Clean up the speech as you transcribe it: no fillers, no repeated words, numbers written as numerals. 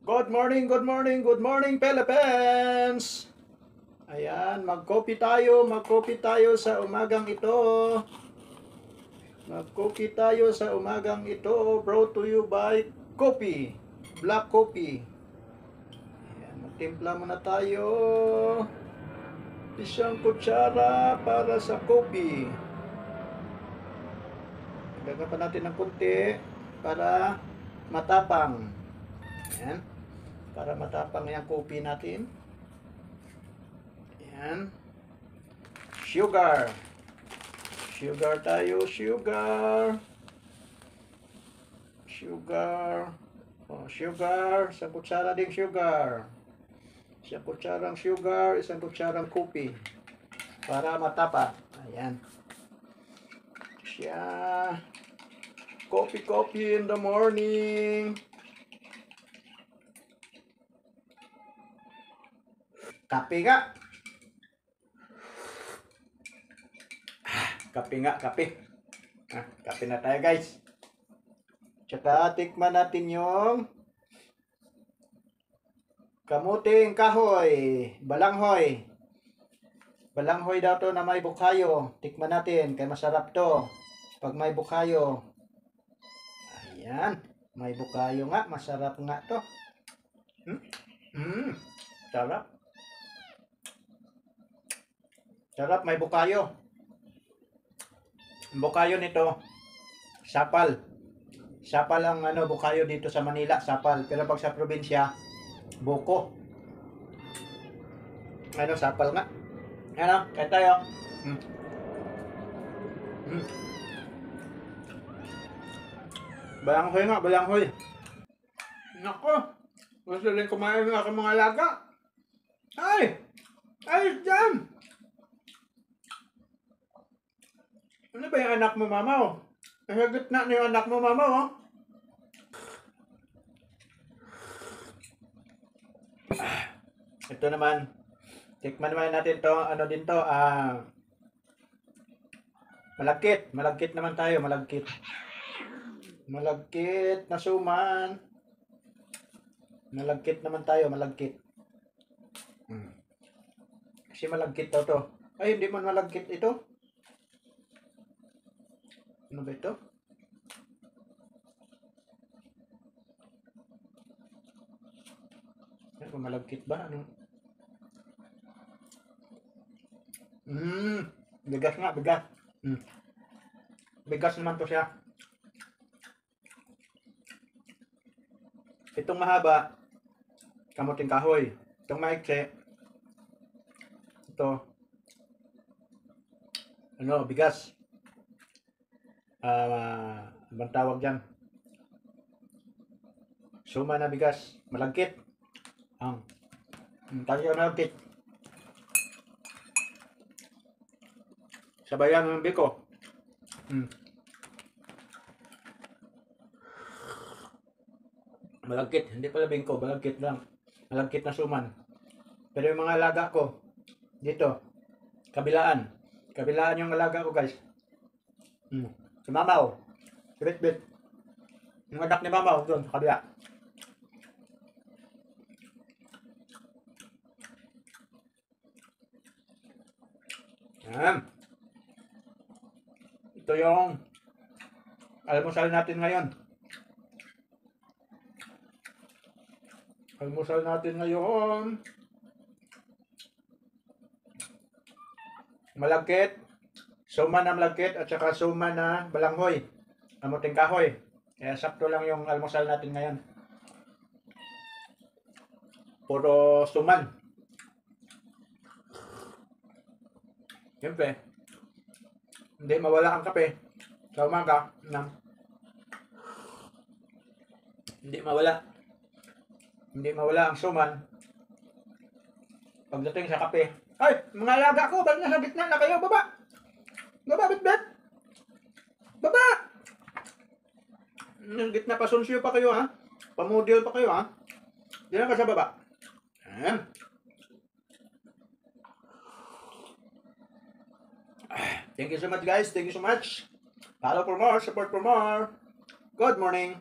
Good morning, good morning, good morning, Philippines! Ayan, mag-coffee tayo sa umagang ito. Mag-coffee tayo sa umagang ito, brought to you by Coffee, Black Coffee. Ayan, magtimpla muna tayo. Isang kutsara para sa coffee. Lagyan pa natin ng konti para matapang. Ayan. Para matapang yung coffee natin. Ayan. Sugar. Sugar tayo, sugar. Sugar. Oh, sugar. Isang kutsara ding sugar. Isang kutsarang sugar, isang kutsarang coffee. Para matapa. Ayan. Siya. Coffee in the morning. Kape nga. Kape nga, kape. Kape na tayo guys. Tsaka tikman natin yung kamuting kahoy. Balanghoy. Balanghoy daw to na may bukhayo. Tikman natin, kaya masarap to. Pag may bukhayo. Ayan. May bukhayo nga, masarap nga to. Sarap. Sarap, may bukayo. Ang bukayo nito, sapal. Sapal ang bukayo dito sa Manila, sapal. Pero pag sa probinsya, buko. Sapal nga. Kaya tayo. Balanghoy nga, balanghoy. Nako, gusto rin kumain ng aking mga alaga. Ay! Ay, dyan! Ano ba yung anak mo, mama? Nasa gitna na yung anak mo, mama. Ito naman. Tikman naman natin to. Ano din to? Malagkit. Malagkit naman tayo. Malagkit. Malagkit na suman. Malagkit naman tayo. Malagkit. Kasi malagkit to. Ay, hindi man malagkit ito. Ano ba ito? Ano, malagkit ba? Ano? Bigas nga, bigas. Bigas naman to siya. Itong mahaba, kamuting kahoy. Itong maikse, ito, bigas. Anong tawag dyan? Suma na bigas. Malagkit. Tayo malagkit. Sabayan ng biko. Malagkit. Hindi pala bingko. Malagkit lang. Malagkit na suman. Pero yung mga alaga ko, dito, kabilaan. Kabilaan yung alaga ko, guys. Si Mamaw. Si Bitbit. Yung anak ni Mamaw doon sa kabila. Yan. Ito yung almusal natin ngayon. Almusal natin ngayon. Malagkit. Suma na malagkit at saka suma na balanghoy. Kamuting kahoy. Kaya sakto lang yung almusal natin ngayon. Puro suman. Siyempre, hindi mawala ang kape sa umaga. Hindi mawala. Hindi mawala ang suman. Pagdating sa kape, ay, mga alaga ko, ba't nasa gitna na kayo? Baba! Baba, Bitbit! Baba! Nasa gitna pa, sunsyo pa kayo, ha? Pamodel pa kayo, ha? Diyan ka sa baba. Ayan. Thank you so much, guys. Thank you so much. Follow for more, support for more. Good morning.